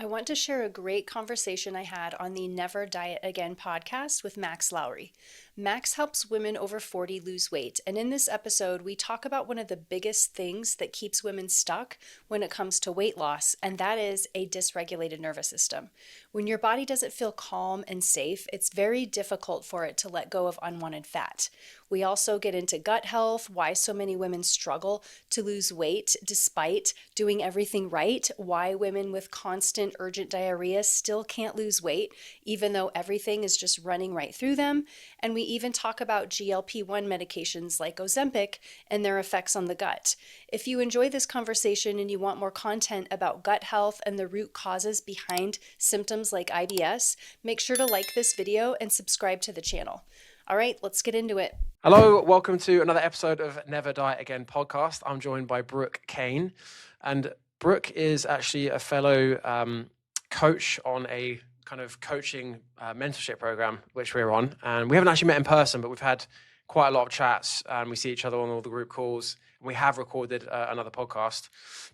I want to share a great conversation I had on the Never Diet Again podcast with Max Lowery. Max helps women over 40 lose weight, and in this episode, we talk about one of the biggest things that keeps women stuck when it comes to weight loss, and that is a dysregulated nervous system. When your body doesn't feel calm and safe, it's very difficult for it to let go of unwanted fat. We also get into gut health, why so many women struggle to lose weight despite doing everything right, why women with constant urgent diarrhea still can't lose weight, even though everything is just running right through them. And we even talk about GLP-1 medications like Ozempic and their effects on the gut. If you enjoy this conversation and you want more content about gut health and the root causes behind symptoms like IBS, make sure to like this video and subscribe to the channel. All right, let's get into it. Hello, welcome to another episode of Never Diet Again podcast. I'm joined by Brooke Kane, and Brooke is actually a fellow coach on a kind of coaching mentorship program which we're on, and we haven't actually met in person, but we've had quite a lot of chats, and we see each other on all the group calls. We have recorded another podcast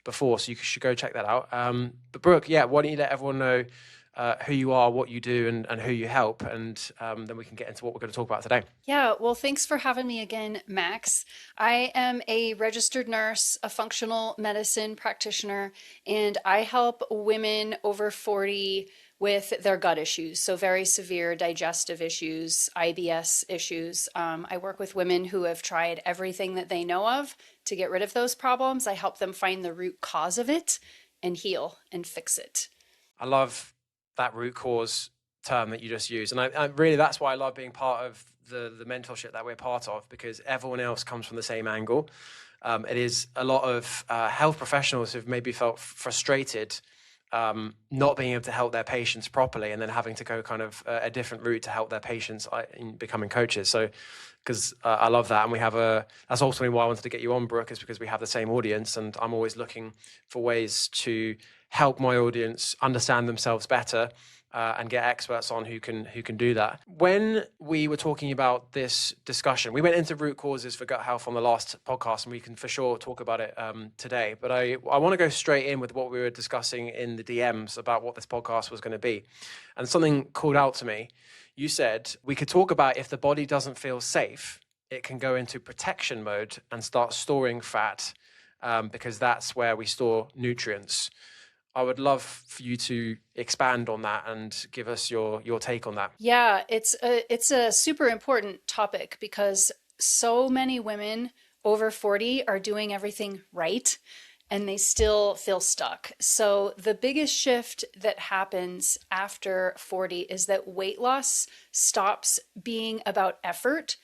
before, so you should go check that out. But Brooke, why don't you let everyone know who you are, what you do, and who you help, and then we can get into what we're going to talk about today. Yeah, well, thanks for having me again, Max. I am a registered nurse, a functional medicine practitioner, and I help women over 40 with their gut issues, so very severe digestive issues, IBS issues. I work with women who have tried everything that they know of to get rid of those problems. I help them find the root cause of it and heal and fix it. I love that root cause term that you just used. And I really, that's why I love being part of the mentorship that we're part of, because everyone else comes from the same angle. It is a lot of health professionals who've maybe felt frustrated not being able to help their patients properly, and then having to go kind of a different route to help their patients in becoming coaches. So, because I love that. And we have that's ultimately why I wanted to get you on, Brooke, is because we have the same audience, and I'm always looking for ways to help my audience understand themselves better and get experts on who can do that. When we were talking about this discussion, we went into root causes for gut health on the last podcast, and we can for sure talk about it today. But I want to go straight in with what we were discussing in the DMs about what this podcast was going to be. And something called out to me. You said we could talk about if the body doesn't feel safe, it can go into protection mode and start storing fat because that's where we store nutrients. I would love for you to expand on that and give us your take on that. Yeah, it's a super important topic because so many women over 40 are doing everything right and they still feel stuck. So the biggest shift that happens after 40 is that weight loss stops being about effort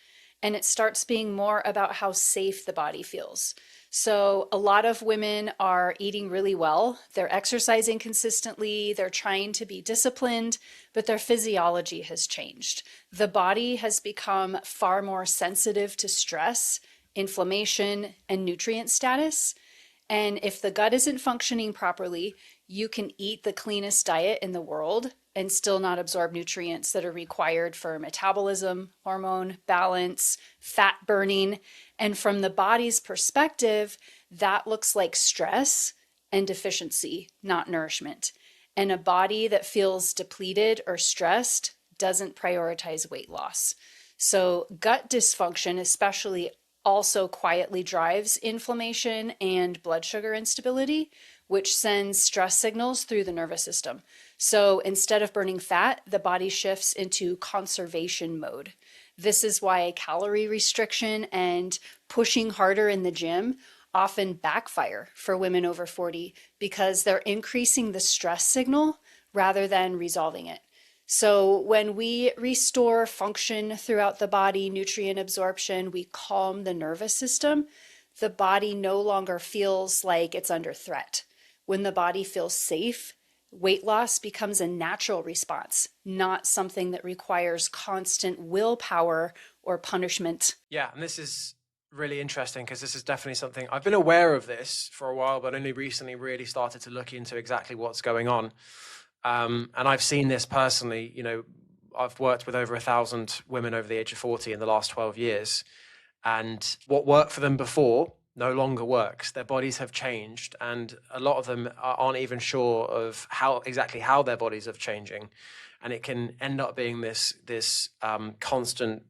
and it starts being more about how safe the body feels. So a lot of women are eating really well. They're exercising consistently. They're trying to be disciplined, but their physiology has changed. The body has become far more sensitive to stress, inflammation, and nutrient status. And if the gut isn't functioning properly, you can eat the cleanest diet in the world and still not absorb nutrients that are required for metabolism, hormone balance, fat burning. And from the body's perspective, that looks like stress and deficiency, not nourishment. And a body that feels depleted or stressed doesn't prioritize weight loss. So gut dysfunction, especially, also quietly drives inflammation and blood sugar instability, which sends stress signals through the nervous system. So instead of burning fat, the body shifts into conservation mode. This is why calorie restriction and pushing harder in the gym often backfire for women over 40 because they're increasing the stress signal rather than resolving it. So when we restore function throughout the body, nutrient absorption, we calm the nervous system, the body no longer feels like it's under threat. When the body feels safe, weight loss becomes a natural response, not something that requires constant willpower or punishment. Yeah, and this is really interesting because this is definitely something I've been aware of this for a while, but only recently really started to look into exactly what's going on. And I've seen this personally. I've worked with over 1,000 women over the age of 40 in the last 12 years. And what worked for them before no longer works. Their bodies have changed, and a lot of them aren't even sure of exactly how their bodies are changing, and it can end up being this constant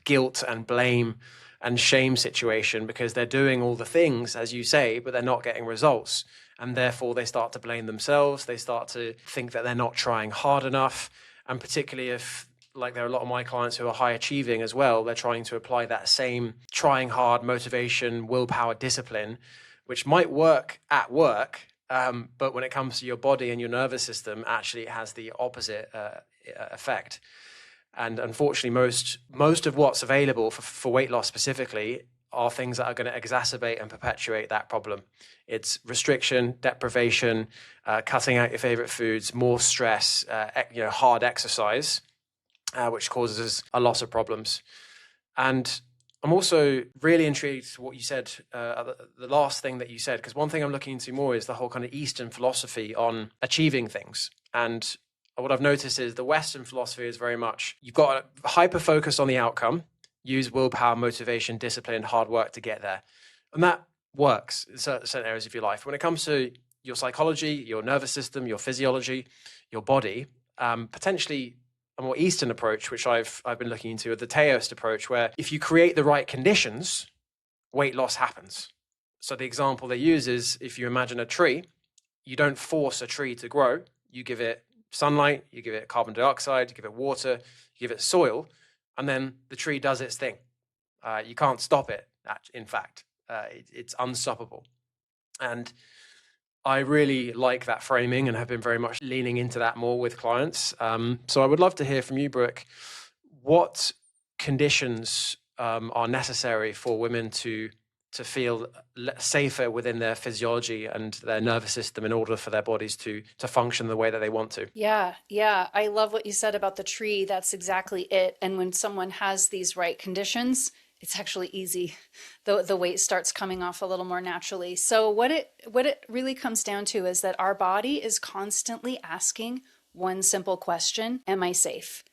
guilt and blame and shame situation, because they're doing all the things, as you say, but they're not getting results. And therefore they start to blame themselves. They start to think that they're not trying hard enough. And particularly if, like, there are a lot of my clients who are high achieving as well, they're trying to apply that same trying hard motivation, willpower, discipline, which might work at work. But when it comes to your body and your nervous system, actually it has the opposite effect. And unfortunately, most of what's available for weight loss specifically are things that are going to exacerbate and perpetuate that problem. It's restriction, deprivation, cutting out your favorite foods, more stress, hard exercise, which causes a lot of problems. And I'm also really intrigued to what you said, the last thing that you said, because one thing I'm looking into more is the whole kind of Eastern philosophy on achieving things. And what I've noticed is the Western philosophy is very much, you've got a hyper focus on the outcome, use willpower, motivation, discipline, hard work to get there. And that works in certain areas of your life. When it comes to your psychology, your nervous system, your physiology, your body, potentially a more Eastern approach, which I've been looking into, the Taoist approach, where if you create the right conditions, weight loss happens. So the example they use is, if you imagine a tree, you don't force a tree to grow, you give it sunlight, you give it carbon dioxide, you give it water, you give it soil, and then the tree does its thing. You can't stop it, in fact. It's unstoppable. And I really like that framing and have been very much leaning into that more with clients. So I would love to hear from you, Brooke. What conditions are necessary for women to feel safer within their physiology and their nervous system in order for their bodies to function the way that they want to? Yeah, I love what you said about the tree. That's exactly it. And when someone has these right conditions, it's actually easy. The weight starts coming off a little more naturally. So what it really comes down to is that our body is constantly asking one simple question: am I safe?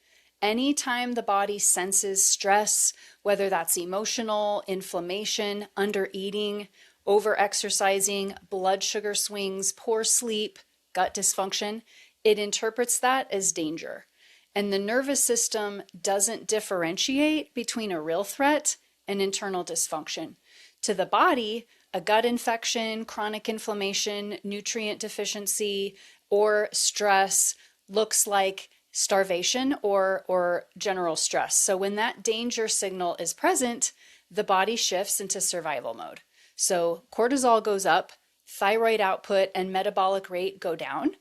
Anytime the body senses stress, whether that's emotional, inflammation, undereating, overexercising, blood sugar swings, poor sleep, gut dysfunction, it interprets that as danger. And the nervous system doesn't differentiate between a real threat and internal dysfunction. To the body, a gut infection, chronic inflammation, nutrient deficiency, or stress looks like starvation or general stress. So when that danger signal is present, the body shifts into survival mode. So cortisol goes up, thyroid output and metabolic rate go down,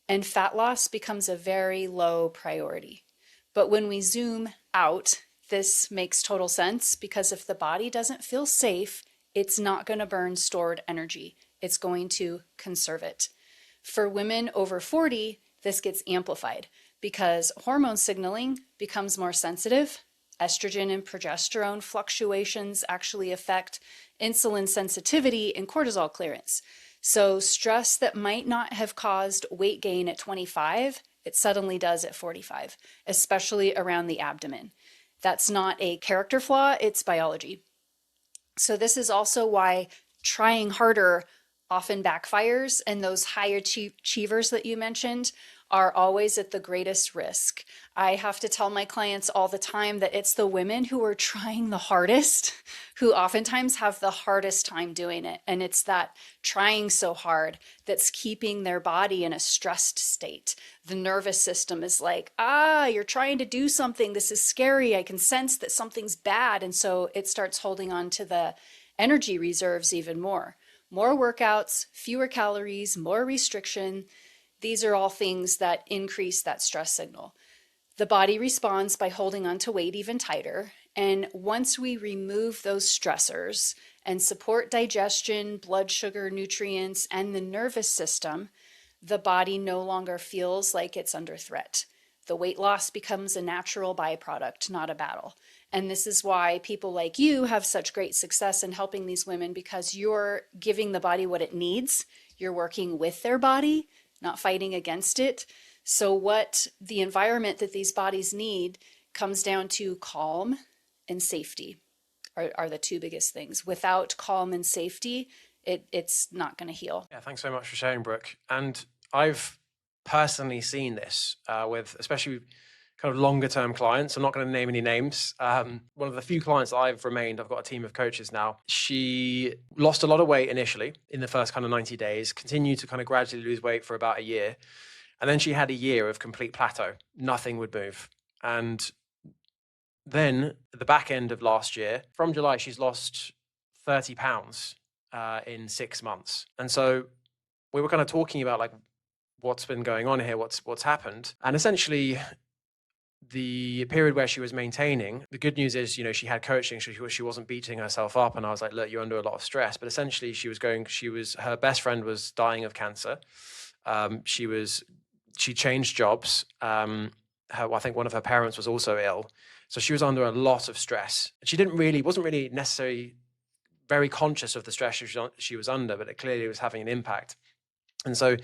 and fat loss becomes a very low priority. But when we zoom out, this makes total sense, because if the body doesn't feel safe, it's not going to burn stored energy. It's going to conserve it. For women over 40, this gets amplified because hormone signaling becomes more sensitive. Estrogen and progesterone fluctuations actually affect insulin sensitivity and cortisol clearance. So stress that might not have caused weight gain at 25, it suddenly does at 45, especially around the abdomen. That's not a character flaw, it's biology. So this is also why trying harder often backfires, and those high achievers that you mentioned are always at the greatest risk. I have to tell my clients all the time that it's the women who are trying the hardest who oftentimes have the hardest time doing it. And it's that trying so hard that's keeping their body in a stressed state. The nervous system is like, you're trying to do something. This is scary. I can sense that something's bad. And so it starts holding on to the energy reserves even more. More workouts, fewer calories, more restriction. These are all things that increase that stress signal. The body responds by holding on to weight even tighter. And once we remove those stressors and support digestion, blood sugar, nutrients, and the nervous system, the body no longer feels like it's under threat. The weight loss becomes a natural byproduct, not a battle. And this is why people like you have such great success in helping these women, because you're giving the body what it needs. You're working with their body, not fighting against it. So what the environment that these bodies need comes down to calm and safety. are the two biggest things. Without calm and safety, it's not going to heal. Yeah, thanks so much for sharing, Brooke. And I've personally seen this with especially kind of longer term clients. I'm not going to name any names. One of the few clients I've remained, I've got a team of coaches now. She lost a lot of weight initially in the first kind of 90 days, continued to kind of gradually lose weight for about a year. And then she had a year of complete plateau. Nothing would move. And then at the back end of last year, from July, she's lost 30 pounds in 6 months. And so we were kind of talking about like what's been going on here, what's happened. And essentially the period where she was maintaining, the good news is, she had coaching, she wasn't beating herself up. And I was like, look, you're under a lot of stress. But essentially her best friend was dying of cancer. She changed jobs. I think one of her parents was also ill. So she was under a lot of stress. She wasn't really necessarily very conscious of the stress she was under, but it clearly was having an impact. And so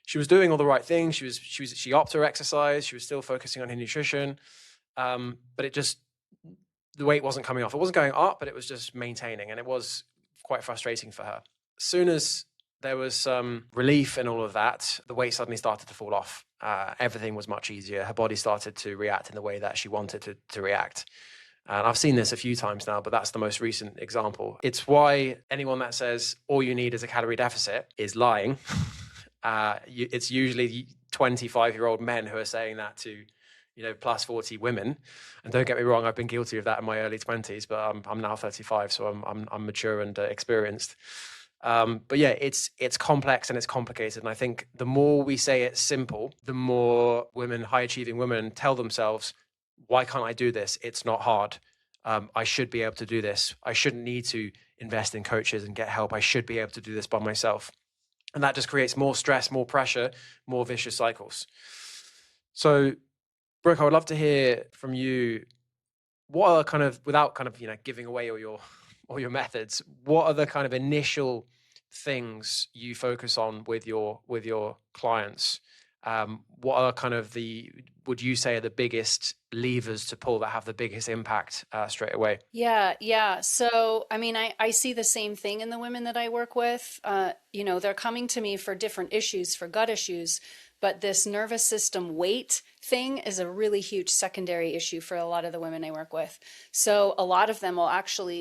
she was doing all the right things. She upped her exercise. She was still focusing on her nutrition. But the weight wasn't coming off. It wasn't going up, but it was just maintaining. And it was quite frustrating for her. As soon as there was some relief in all of that, the weight suddenly started to fall off. Everything was much easier. Her body started to react in the way that she wanted to react. And I've seen this a few times now, but that's the most recent example. It's why anyone that says all you need is a calorie deficit is lying. It's usually 25-year-old men who are saying that to, plus 40 women. And don't get me wrong, I've been guilty of that in my early 20s, but I'm now 35, so I'm mature and experienced. But yeah, it's complex and it's complicated. And I think the more we say it's simple, the more high achieving women tell themselves, why can't I do this? It's not hard. I should be able to do this. I shouldn't need to invest in coaches and get help. I should be able to do this by myself. And that just creates more stress, more pressure, more vicious cycles. So, Brooke, I would love to hear from you. What are without giving away all your methods, what are the kind of initial things you focus on with your clients? What are would you say are the biggest levers to pull that have the biggest impact straight away? Yeah. So, I see the same thing in the women that I work with. They're coming to me for different issues, for gut issues, but this nervous system weight thing is a really huge secondary issue for a lot of the women I work with. So a lot of them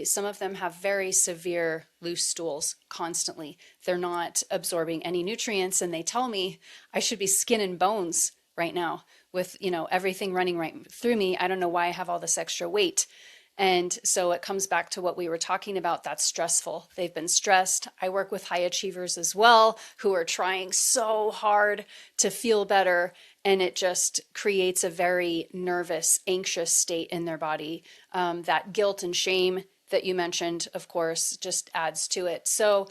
some of them have very severe loose stools constantly. They're not absorbing any nutrients, and they tell me I should be skin and bones right now with, everything running right through me. I don't know why I have all this extra weight. And so it comes back to what we were talking about. That's stressful. They've been stressed. I work with high achievers as well, who are trying so hard to feel better. And it just creates a very nervous, anxious state in their body. That guilt and shame that you mentioned, of course, just adds to it. So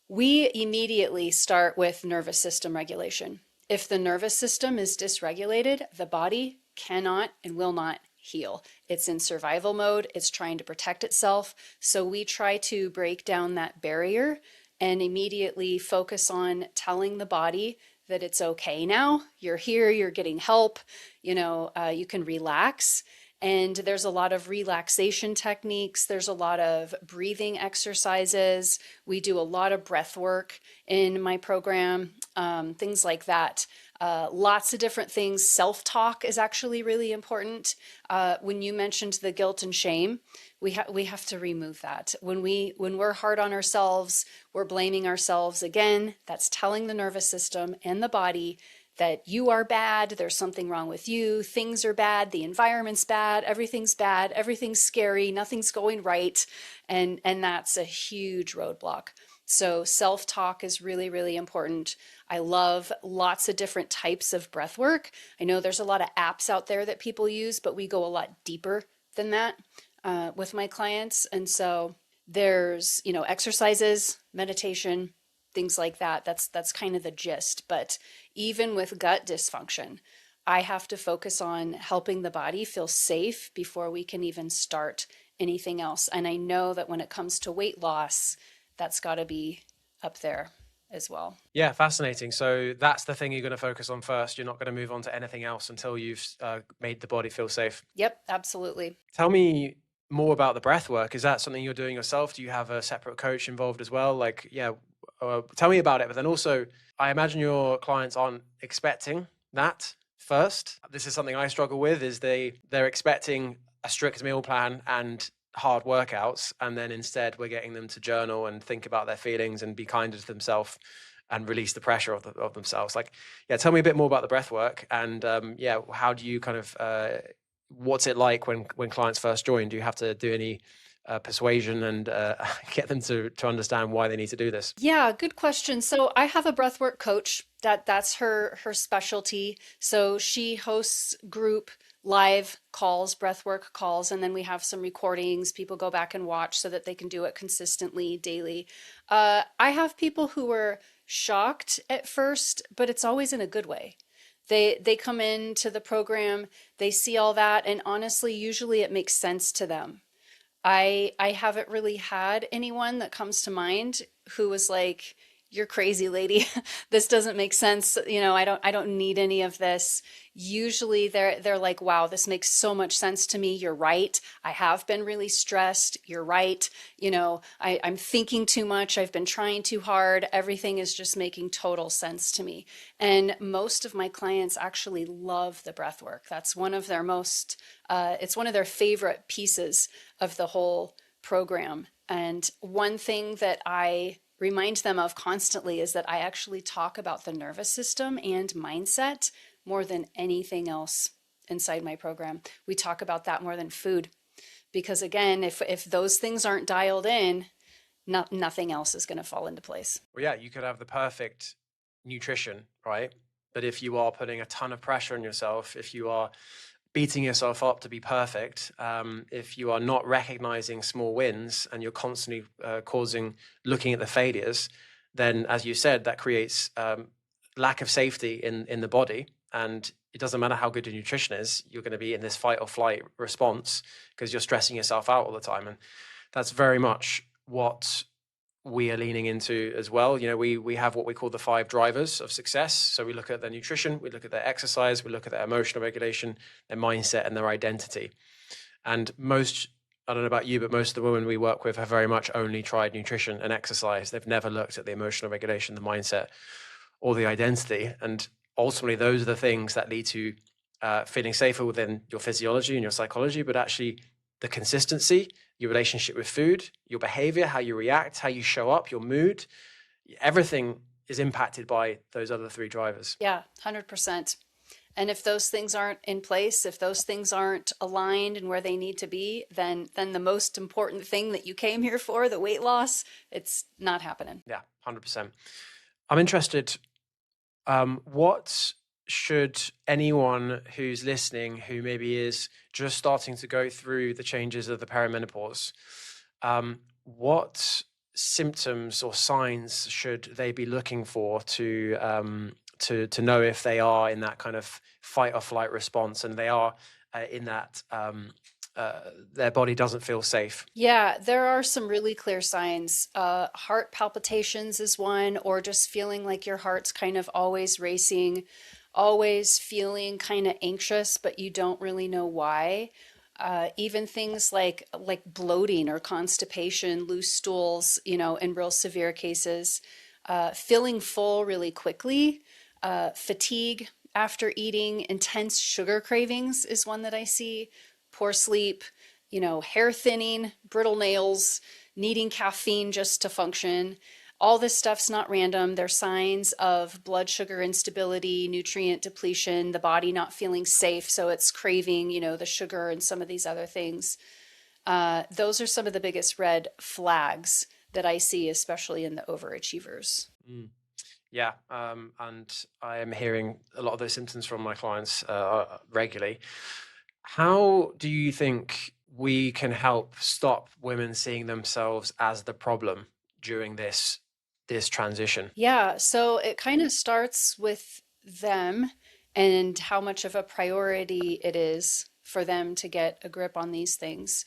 we immediately start with nervous system regulation. If the nervous system is dysregulated, the body cannot and will not heal. It's in survival mode. It's trying to protect itself. So we try to break down that barrier and immediately focus on telling the body that it's okay now. You're here, you're getting help, you can relax. And there's a lot of relaxation techniques. There's a lot of breathing exercises. We do a lot of breath work in my program, things like that. Lots of different things. Self-talk is actually really important. When you mentioned the guilt and shame, we have to remove that. When we're hard on ourselves, we're blaming ourselves again. That's telling the nervous system and the body that you are bad, there's something wrong with you, things are bad, the environment's bad, everything's scary, nothing's going right, and that's a huge roadblock. So self-talk is really, really important. I love lots of different types of breath work. I know there's a lot of apps out there that people use, but we go a lot deeper than that with my clients. And so there's, exercises, meditation, things like that. That's kind of the gist. But even with gut dysfunction, I have to focus on helping the body feel safe before we can even start anything else. And I know that when it comes to weight loss, that's got to be up there as well. Yeah, fascinating. So that's the thing you're going to focus on first. You're not going to move on to anything else until you've made the body feel safe. Yep, absolutely. Tell me more about the breath work. Is that something you're doing yourself? Do you have a separate coach involved as well? Like, yeah, tell me about it. But then also, I imagine your clients aren't expecting that first. This is something I struggle with, is they're expecting a strict meal plan and hard workouts, and then instead we're getting them to journal and think about their feelings and be kinder to themselves and release the pressure of themselves. Like, yeah, tell me a bit more about the breath work, and yeah, how do you kind of what's it like when clients first join? Do you have to do any persuasion and get them to understand why they need to do this? Yeah, good question. So I have a breathwork coach that's her specialty. So she hosts group live calls, breathwork calls, and then we have some recordings. People go back and watch so that they can do it consistently daily. I have people who were shocked at first, but it's always in a good way. They come into the program, they see all that, and honestly, usually it makes sense to them. I haven't really had anyone that comes to mind who was like, "You're crazy, lady. This doesn't make sense. You know, I don't need any of this." Usually they're like, "Wow, this makes so much sense to me. You're right. I have been really stressed. You're right. You know, I'm thinking too much. I've been trying too hard. Everything is just making total sense to me." And most of my clients actually love the breath work. That's one of their most, it's one of their favorite pieces of the whole program. And one thing that I remind them of constantly is that I actually talk about the nervous system and mindset more than anything else inside my program. We talk about that more than food. Because again, if those things aren't dialed in, nothing else is going to fall into place. Well, yeah, you could have the perfect nutrition, right? But if you are putting a ton of pressure on yourself, if you are beating yourself up to be perfect, if you are not recognizing small wins and you're constantly looking at the failures, then as you said, that creates lack of safety in the body. And it doesn't matter how good your nutrition is, you're going to be in this fight or flight response because you're stressing yourself out all the time. And that's very much what we are leaning into as well. You know, we have what we call the 5 drivers of success. So we look at their nutrition, we look at their exercise, we look at their emotional regulation, their mindset, and their identity. And most, I don't know about you, but most of the women we work with have very much only tried nutrition and exercise. They've never looked at the emotional regulation, the mindset, or the identity. And ultimately, those are the things that lead to feeling safer within your physiology and your psychology, but actually the consistency, your relationship with food, your behavior, how you react, how you show up, your mood, everything is impacted by those other 3 drivers. Yeah, 100%. And if those things aren't in place, if those things aren't aligned and where they need to be, then the most important thing that you came here for, the weight loss, it's not happening. Yeah, 100%. I'm interested, what should anyone who's listening who maybe is just starting to go through the changes of the perimenopause, what symptoms or signs should they be looking for to know if they are in that kind of fight or flight response and they are in that their body doesn't feel safe? Yeah, there are some really clear signs. Heart palpitations is one, or just feeling like your heart's kind of always racing, always feeling kind of anxious, but you don't really know why. Even things like bloating or constipation, loose stools, you know, in real severe cases, feeling full really quickly, fatigue after eating, intense sugar cravings is one that I see, poor sleep, you know, hair thinning, brittle nails, needing caffeine just to function. All this stuff's not random. They're signs of blood sugar instability, nutrient depletion, the body not feeling safe, so it's craving, you know, the sugar and some of these other things. Those are some of the biggest red flags that I see, especially in the overachievers. Mm. Yeah, and I am hearing a lot of those symptoms from my clients regularly. How do you think we can help stop women seeing themselves as the problem during this transition? Yeah, so it kind of starts with them and how much of a priority it is for them to get a grip on these things.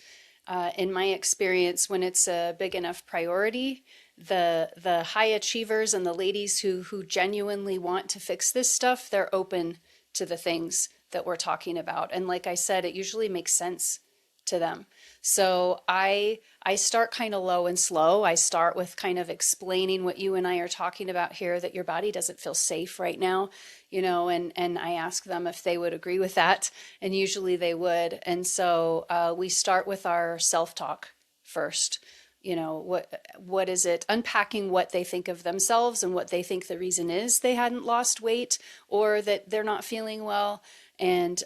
In my experience, when it's a big enough priority, the high achievers and the ladies who genuinely want to fix this stuff, they're open to the things that we're talking about. And like I said, it usually makes sense to them. So I start kind of low and slow. I start with kind of explaining what you and I are talking about here, that your body doesn't feel safe right now, and I ask them if they would agree with that, and usually they would. And so we start with our self-talk first. What is it? Unpacking what they think of themselves and what they think the reason is they hadn't lost weight or that they're not feeling well, and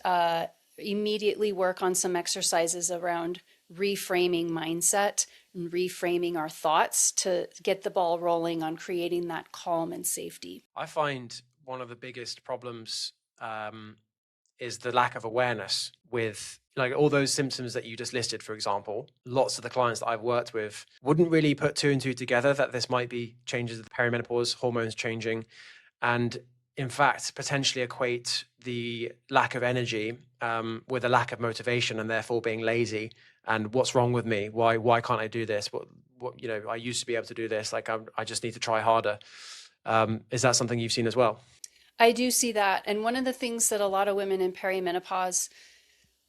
immediately work on some exercises around reframing mindset and reframing our thoughts to get the ball rolling on creating that calm and safety. I find one of the biggest problems is the lack of awareness with like all those symptoms that you just listed, for example. Lots of the clients that I've worked with wouldn't really put two and two together that this might be changes of the perimenopause, hormones changing, and in fact, potentially equate the lack of energy with a lack of motivation and therefore being lazy. And what's wrong with me? Why can't I do this? What I used to be able to do this. Like I just need to try harder. Is that something you've seen as well? I do see that. And one of the things that a lot of women in perimenopause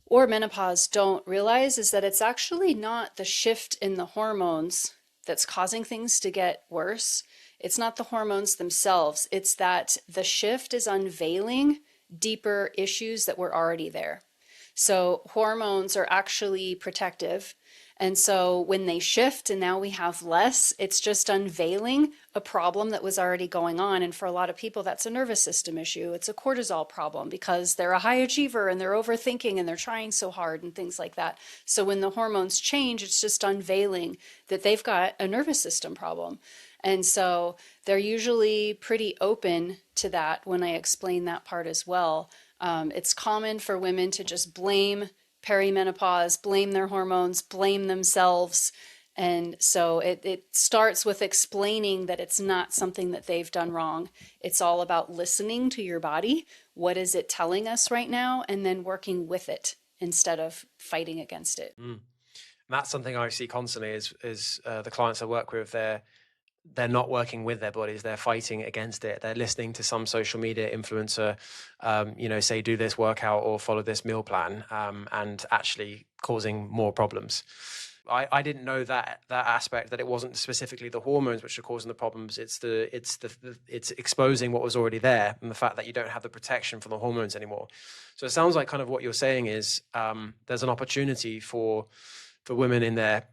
or menopause don't realize is that it's actually not the shift in the hormones that's causing things to get worse. It's not the hormones themselves. It's that the shift is unveiling deeper issues that were already there. So hormones are actually protective. And so when they shift and now we have less, it's just unveiling a problem that was already going on. And for a lot of people, that's a nervous system issue. It's a cortisol problem because they're a high achiever and they're overthinking and they're trying so hard and things like that. So when the hormones change, it's just unveiling that they've got a nervous system problem. And so they're usually pretty open to that when I explain that part as well. It's common for women to just blame perimenopause, blame their hormones, blame themselves. And so it starts with explaining that it's not something that they've done wrong. It's all about listening to your body. What is it telling us right now? And then working with it instead of fighting against it. And that's something I see constantly is the clients I work with, they're not working with their bodies, they're fighting against it. They're listening to some social media influencer, say do this workout or follow this meal plan, and actually causing more problems. I didn't know that aspect, that it wasn't specifically the hormones which are causing the problems. It's exposing what was already there, and the fact that you don't have the protection from the hormones anymore. So it sounds like kind of what you're saying is there's an opportunity for women in their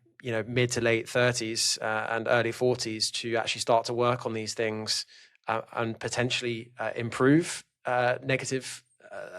mid to late 30s and early 40s to actually start to work on these things and potentially improve negative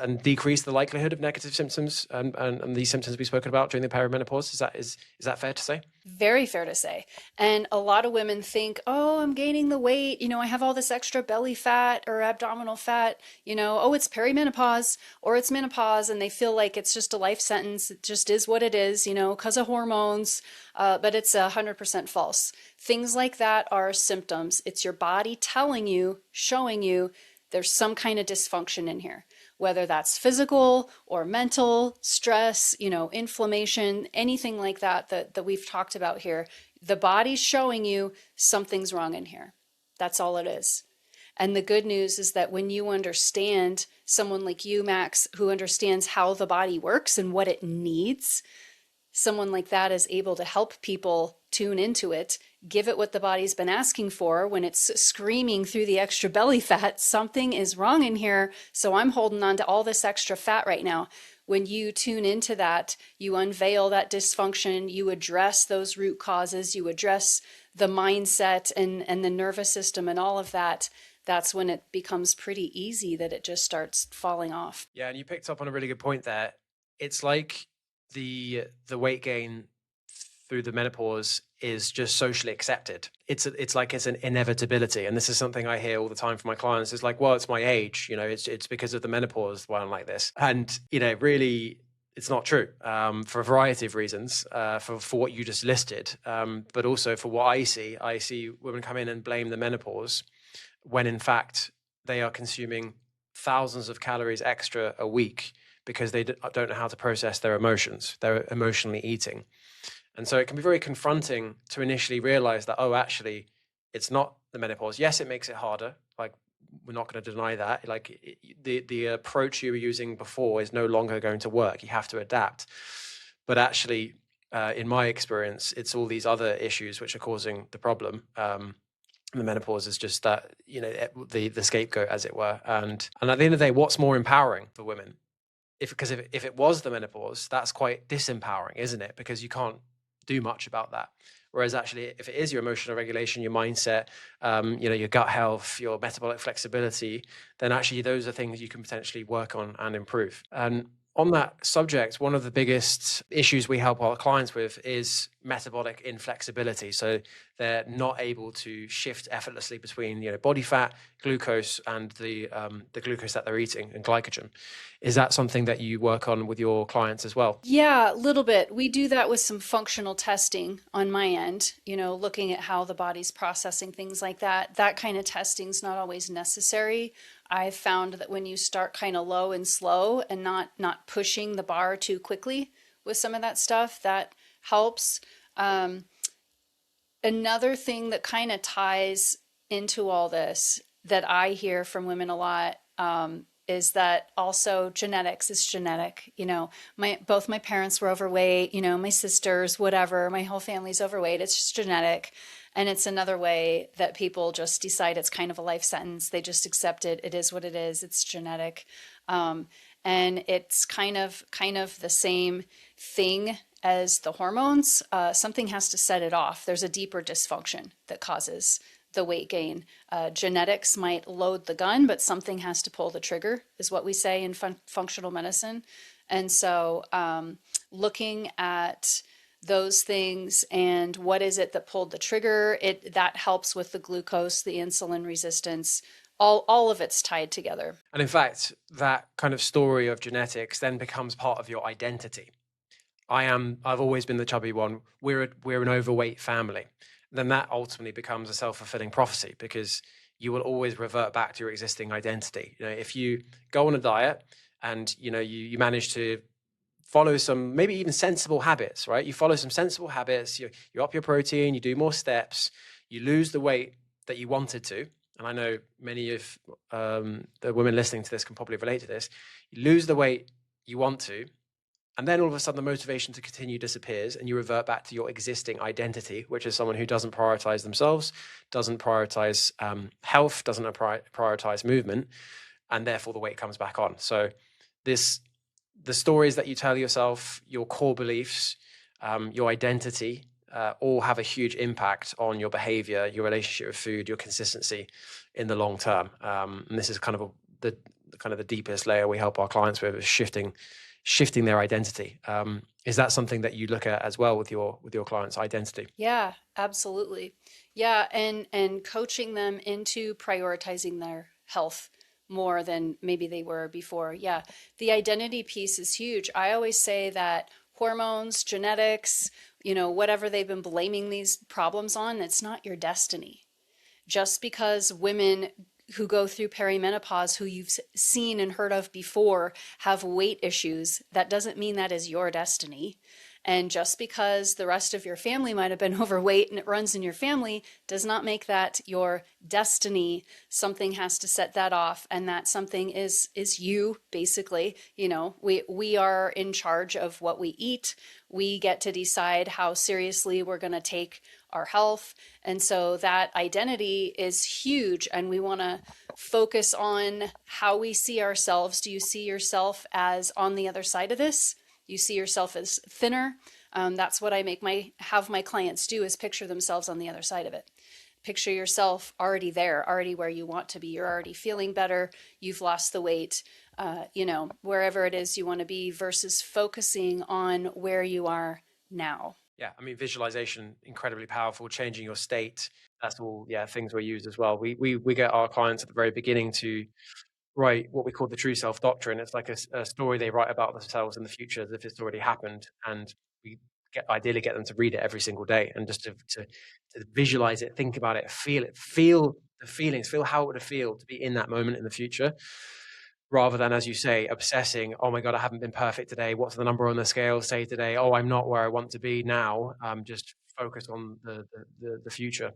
and decrease the likelihood of negative symptoms and these symptoms we've spoken about during the perimenopause. Is that fair to say? Very fair to say. And a lot of women think, oh, I'm gaining the weight. I have all this extra belly fat or abdominal fat. Oh, it's perimenopause or it's menopause. And they feel like it's just a life sentence. It just is what it is, because of hormones. But it's 100% false. Things like that are symptoms. It's your body telling you, showing you there's some kind of dysfunction in here, whether that's physical or mental, stress, inflammation, anything like that we've talked about here. The body's showing you something's wrong in here. That's all it is. And the good news is that when you understand, someone like you, Max, who understands how the body works and what it needs, someone like that is able to help people tune into it, give it what the body's been asking for. When it's screaming through the extra belly fat, something is wrong in here, so I'm holding on to all this extra fat right now. When you tune into that, you unveil that dysfunction, you address those root causes, you address the mindset and the nervous system and all of that. That's when it becomes pretty easy that it just starts falling off. Yeah, and you picked up on a really good point there. It's like the weight gain through the menopause is just socially accepted. It's like it's an inevitability, and this is something I hear all the time from my clients. It's like, well, it's my age, it's because of the menopause why I'm like this, and really it's not true for a variety of reasons, for what you just listed, but also for what I see women come in and blame the menopause when in fact they are consuming thousands of calories extra a week because they don't know how to process their emotions. They're emotionally eating. And so it can be very confronting to initially realize that, oh, actually, it's not the menopause. Yes, it makes it harder. Like, we're not going to deny that. Like, the approach you were using before is no longer going to work. You have to adapt. But actually, in my experience, it's all these other issues which are causing the problem. The menopause is just that, the scapegoat, as it were. And at the end of the day, what's more empowering for women? Because if it was the menopause, that's quite disempowering, isn't it? Because you can't do much about that. Whereas actually, if it is your emotional regulation, your mindset, your gut health, your metabolic flexibility, then actually those are things you can potentially work on and improve. And on that subject, one of the biggest issues we help our clients with is metabolic inflexibility. So they're not able to shift effortlessly between, body fat, glucose, and the glucose that they're eating, and glycogen. Is that something that you work on with your clients as well? Yeah, a little bit. We do that with some functional testing on my end, looking at how the body's processing things like that. That kind of testing's not always necessary. I've found that when you start kind of low and slow and not pushing the bar too quickly with some of that stuff, that helps. Um, Another thing that kind of ties into all this that I hear from women a lot, is that also genetics is genetic. Both my parents were overweight, my sisters, whatever, my whole family's overweight. It's just genetic. And it's another way that people just decide it's kind of a life sentence. They just accept it. It is what it is. It's genetic. Um, and it's kind of the same thing as the hormones. Something has to set it off. There's a deeper dysfunction that causes the weight gain. Genetics might load the gun, but something has to pull the trigger, is what we say in functional medicine. And so, looking at those things and what is it that pulled the trigger, that helps with the glucose, the insulin resistance. All of it's tied together. And in fact, that kind of story of genetics then becomes part of your identity. I've always been the chubby one. We're an overweight family. Then that ultimately becomes a self-fulfilling prophecy, because you will always revert back to your existing identity. If you go on a diet and you manage to follow some maybe even sensible habits, right? You follow some sensible habits, you up your protein, you do more steps, you lose the weight that you wanted to. And I know many of the women listening to this can probably relate to this. You lose the weight you want to, and then all of a sudden, the motivation to continue disappears, and you revert back to your existing identity, which is someone who doesn't prioritize themselves, doesn't prioritize health, doesn't prioritize movement, and therefore the weight comes back on. So, the stories that you tell yourself, your core beliefs, your identity, all have a huge impact on your behavior, your relationship with food, your consistency in the long term. And this is the deepest layer we help our clients with, is shifting their identity. Is that something that you look at as well with your clients' identity? Yeah, absolutely. Yeah, and coaching them into prioritizing their health more than maybe they were before. Yeah, the identity piece is huge. I always say that hormones, genetics, whatever they've been blaming these problems on, it's not your destiny. Just because women who go through perimenopause, who you've seen and heard of before, have weight issues, that doesn't mean that is your destiny. And just because the rest of your family might have been overweight and it runs in your family does not make that your destiny. Something has to set that off, and that something is you, basically. We are in charge of what we eat. We get to decide how seriously we're going to take our health. And so that identity is huge, and we want to focus on how we see ourselves. Do you see yourself as on the other side of this? You see yourself as thinner. That's what I have my clients do, is picture themselves on the other side of it. Picture yourself already there, already where you want to be. You're already feeling better. You've lost the weight, wherever it is you want to be, versus focusing on where you are now. Yeah, I mean, visualization, incredibly powerful, changing your state. That's all, yeah, things we use as well. We get our clients at the very beginning to write what we call the true self doctrine. It's like a story they write about themselves in the future as if it's already happened. And we ideally get them to read it every single day, and just to visualize it, think about it, feel the feelings, feel how it would feel to be in that moment in the future, rather than, as you say, obsessing, oh my God, I haven't been perfect today. What's the number on the scale say today? Oh, I'm not where I want to be now. Just focus on the future.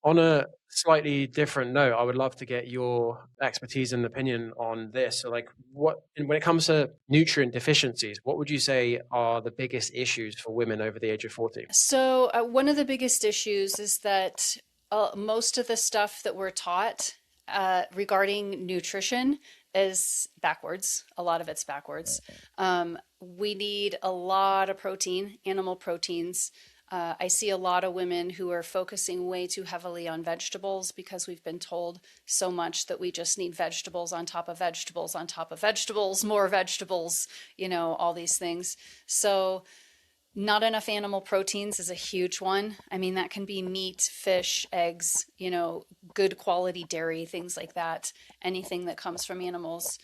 On a slightly different note, I would love to get your expertise and opinion on this. So, like, when it comes to nutrient deficiencies, what would you say are the biggest issues for women over the age of 40? So, one of the biggest issues is that most of the stuff that we're taught regarding nutrition is backwards. A lot of it's backwards. We need a lot of protein, animal proteins. I see a lot of women who are focusing way too heavily on vegetables because we've been told so much that we just need vegetables on top of vegetables on top of vegetables, more vegetables, all these things. So, not enough animal proteins is a huge one. I mean, that can be meat, fish, eggs, good quality dairy, things like that, anything that comes from animals.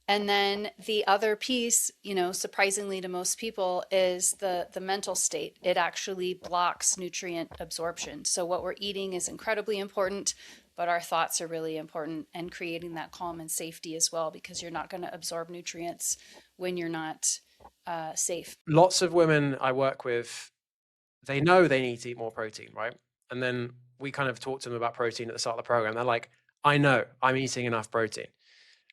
And then the other piece, surprisingly to most people, is the mental state. It actually blocks nutrient absorption. So what we're eating is incredibly important, but our thoughts are really important, and creating that calm and safety as well, because you're not going to absorb nutrients when you're not safe. Lots of women I work with, they know they need to eat more protein, right? And then we kind of talk to them about protein at the start of the program. They're like, I know I'm eating enough protein.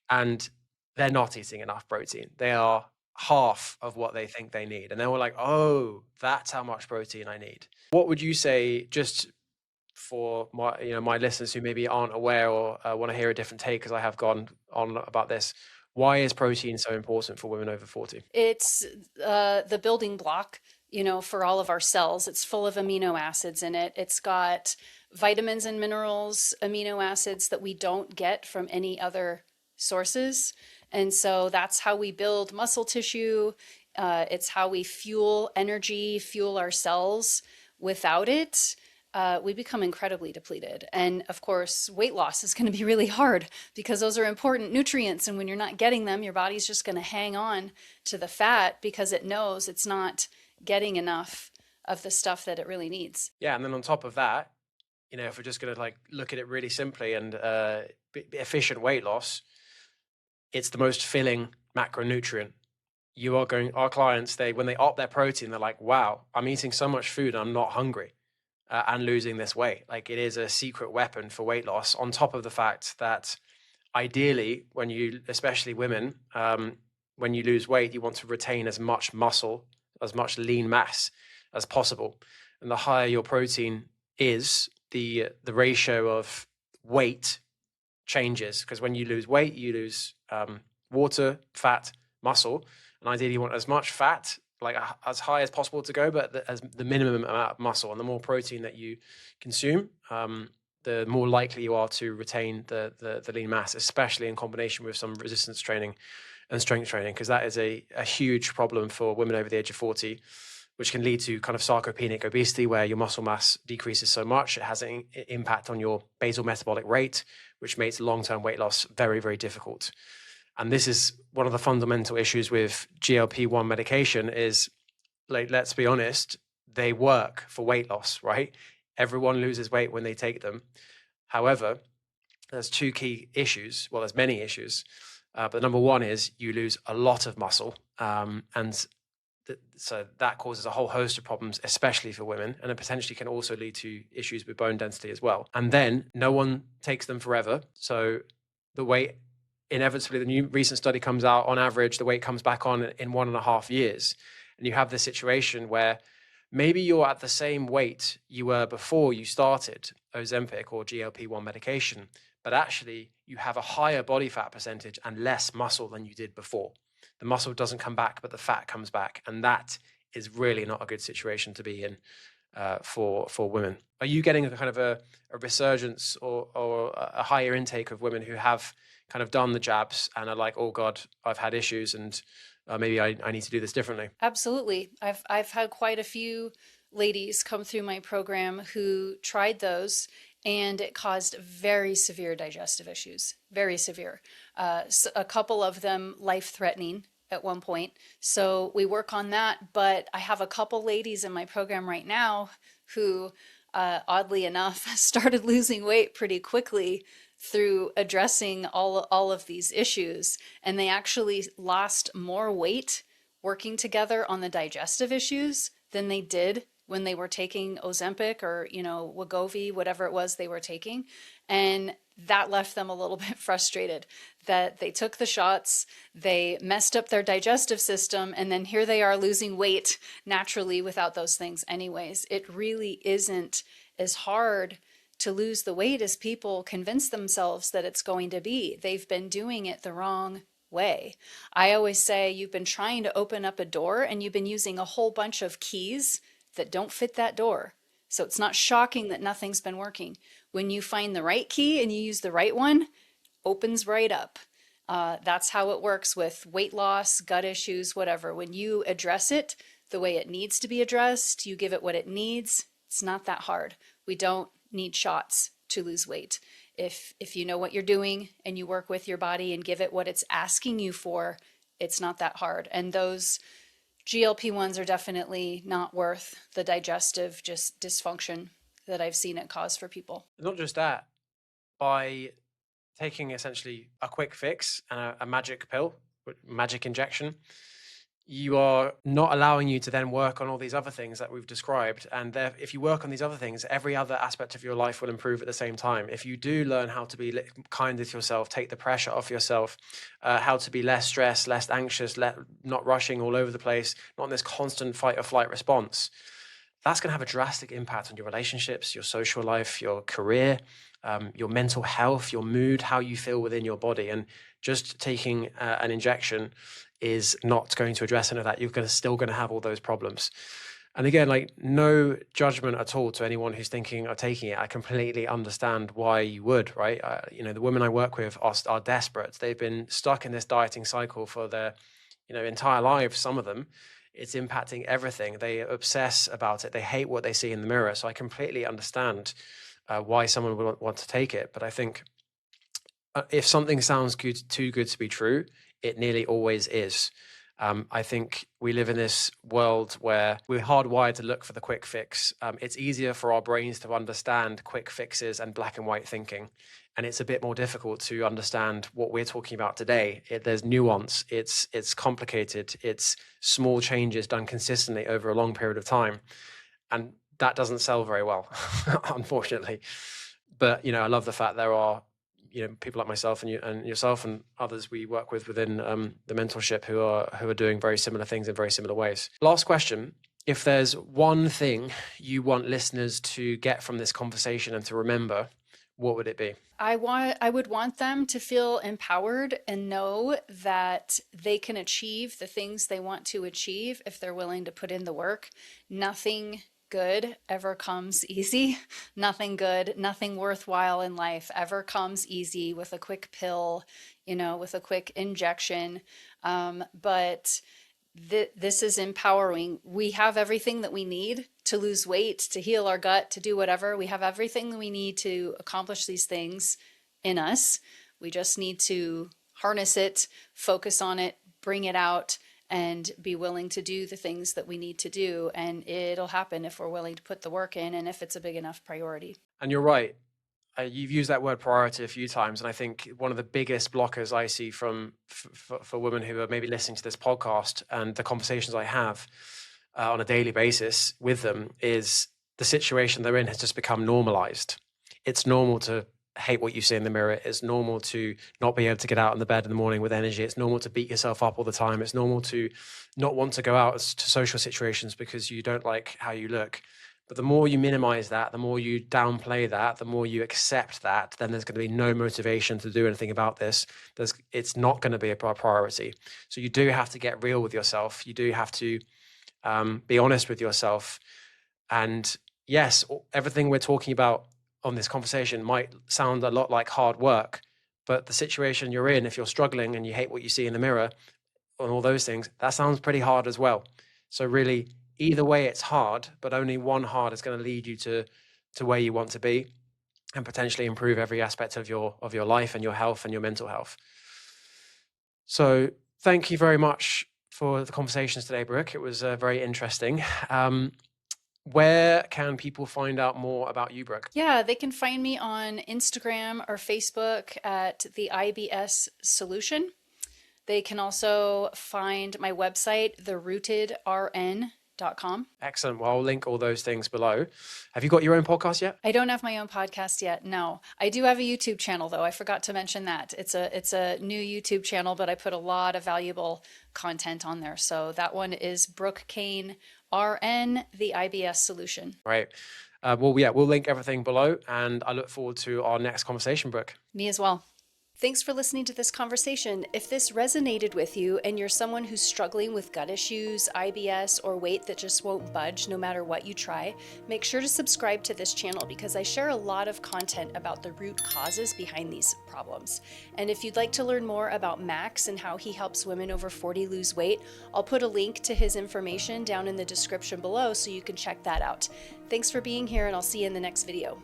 And they're not eating enough protein. They are half of what they think they need. And then we're like, oh, that's how much protein I need. What would you say, just for my listeners who maybe aren't aware or want to hear a different take, because I have gone on about this, why is protein so important for women over 40? It's the building block, for all of our cells. It's full of amino acids in it. It's got vitamins and minerals, amino acids that we don't get from any other sources. And so that's how we build muscle tissue. It's how we fuel energy, fuel our cells. Without it, we become incredibly depleted. And of course, weight loss is going to be really hard because those are important nutrients. And when you're not getting them, your body's just going to hang on to the fat because it knows it's not getting enough of the stuff that it really needs. Yeah. And then on top of that, if we're just going to like look at it really simply and efficient weight loss, it's the most filling macronutrient. Our clients, when they opt their protein, they're like, wow, I'm eating so much food, I'm not hungry. And losing this weight. Like, it is a secret weapon for weight loss, on top of the fact that ideally, especially women, when you lose weight, you want to retain as much muscle, as much lean mass as possible. And the higher your protein is, the ratio of weight changes, because when you lose weight, you lose water, fat, muscle. And ideally, you want as much fat, like as high as possible to go, but as the minimum amount of muscle. And the more protein that you consume, the more likely you are to retain the lean mass, especially in combination with some resistance training and strength training, because that is a huge problem for women over the age of 40, which can lead to kind of sarcopenic obesity, where your muscle mass decreases so much, it has an impact on your basal metabolic rate, which makes long-term weight loss very, very difficult. And this is one of the fundamental issues with GLP-1 medication is, like, let's be honest, they work for weight loss, right? Everyone loses weight when they take them. However, there's two key issues. Well, there's many issues. But number one is you lose a lot of muscle. So that causes a whole host of problems, especially for women. And it potentially can also lead to issues with bone density as well. And then no one takes them forever. So the weight, inevitably, the new recent study comes out, on average, the weight comes back on in 1.5 years. And you have this situation where maybe you're at the same weight you were before you started Ozempic or GLP-1 medication, but actually you have a higher body fat percentage and less muscle than you did before. The muscle doesn't come back, but the fat comes back. And that is really not a good situation to be in for women. Are you getting a kind of a resurgence or a higher intake of women who have kind of done the jabs and are like, oh God, I've had issues and maybe I need to do this differently? Absolutely. I've had quite a few ladies come through my program who tried those, and it caused very severe digestive issues, very severe. A couple of them life-threatening at one point. So we work on that, but I have a couple ladies in my program right now who, oddly enough, started losing weight pretty quickly through addressing all of these issues. And they actually lost more weight working together on the digestive issues than they did when they were taking Ozempic or, Wegovy, whatever it was they were taking. And that left them a little bit frustrated that they took the shots, they messed up their digestive system, and then here they are losing weight naturally without those things anyways. It really isn't as hard to lose the weight as people convince themselves that it's going to be. They've been doing it the wrong way. I always say you've been trying to open up a door and you've been using a whole bunch of keys that don't fit that door. So it's not shocking that nothing's been working. When you find the right key and you use the right one, opens right up. That's how it works with weight loss, gut issues, whatever. When you address it the way it needs to be addressed, you give it what it needs, it's not that hard. We don't need shots to lose weight. If you know what you're doing and you work with your body and give it what it's asking you for, it's not that hard. And those GLP-1s are definitely not worth the digestive just dysfunction that I've seen it cause for people. Not just that, by taking essentially a quick fix and a magic pill, magic injection, you are not allowing you to then work on all these other things that we've described. And if you work on these other things, every other aspect of your life will improve at the same time. If you do learn how to be kind with yourself, take the pressure off yourself, how to be less stressed, less anxious, not rushing all over the place, not in this constant fight or flight response, that's going to have a drastic impact on your relationships, your social life, your career, your mental health, your mood, how you feel within your body. And just taking an injection is not going to address any of that. You're still going to have all those problems. And again, like, no judgment at all to anyone who's thinking of taking it. I completely understand why you would, right? The women I work with are desperate. They've been stuck in this dieting cycle for their, entire lives. Some of them, it's impacting everything. They obsess about it. They hate what they see in the mirror. So I completely understand why someone would want to take it. But I think if something sounds too good to be true, it nearly always is. I think we live in this world where we're hardwired to look for the quick fix. It's easier for our brains to understand quick fixes and black and white thinking. And it's a bit more difficult to understand what we're talking about today. There's nuance, it's complicated, it's small changes done consistently over a long period of time. And that doesn't sell very well, unfortunately. But, I love the fact there are people like myself and yourself and others we work with within the mentorship who are doing very similar things in very similar ways. Last question: if there's one thing you want listeners to get from this conversation and to remember, what would it be? I would want them to feel empowered and know that they can achieve the things they want to achieve if they're willing to put in the work. Nothing good ever comes easy. Nothing good, nothing worthwhile in life ever comes easy with a quick pill, with a quick injection. But this is empowering. We have everything that we need to lose weight, to heal our gut, to do whatever. We have everything that we need to accomplish these things in us. We just need to harness it, focus on it, bring it out, and be willing to do the things that we need to do. And it'll happen if we're willing to put the work in and if it's a big enough priority. And you're right. You've used that word priority a few times. And I think one of the biggest blockers I see for women who are maybe listening to this podcast and the conversations I have on a daily basis with them is the situation they're in has just become normalized. It's normal to hate what you see in the mirror. It's normal to not be able to get out in the bed in the morning with energy. It's normal to beat yourself up all the time. It's normal to not want to go out to social situations because you don't like how you look. But the more you minimize that, the more you downplay that, the more you accept that, then there's going to be no motivation to do anything about this. It's not going to be a priority. So you do have to get real with yourself. You do have to be honest with yourself. And yes, everything we're talking about on this conversation might sound a lot like hard work, but the situation you're in, if you're struggling and you hate what you see in the mirror and all those things, that sounds pretty hard as well. So really, either way, it's hard, but only one hard is going to lead you to where you want to be and potentially improve every aspect of your life and your health and your mental health. So thank you very much for the conversations today, Brooke. It was very interesting. Where can people find out more about you, Brooke? Yeah, they can find me on Instagram or Facebook at the IBS Solution. They can also find my website, therootedrn.com. brookecain.com. Excellent. Well, I'll link all those things below. Have you got your own podcast yet? I don't have my own podcast yet. No, I do have a YouTube channel though. I forgot to mention that it's a new YouTube channel, but I put a lot of valuable content on there. So that one is Brooke Cain RN, the IBS solution. Right. Well, yeah, we'll link everything below, and I look forward to our next conversation, Brooke. Me as well. Thanks for listening to this conversation. If this resonated with you and you're someone who's struggling with gut issues, IBS, or weight that just won't budge no matter what you try, make sure to subscribe to this channel because I share a lot of content about the root causes behind these problems. And if you'd like to learn more about Max and how he helps women over 40 lose weight, I'll put a link to his information down in the description below so you can check that out. Thanks for being here, and I'll see you in the next video.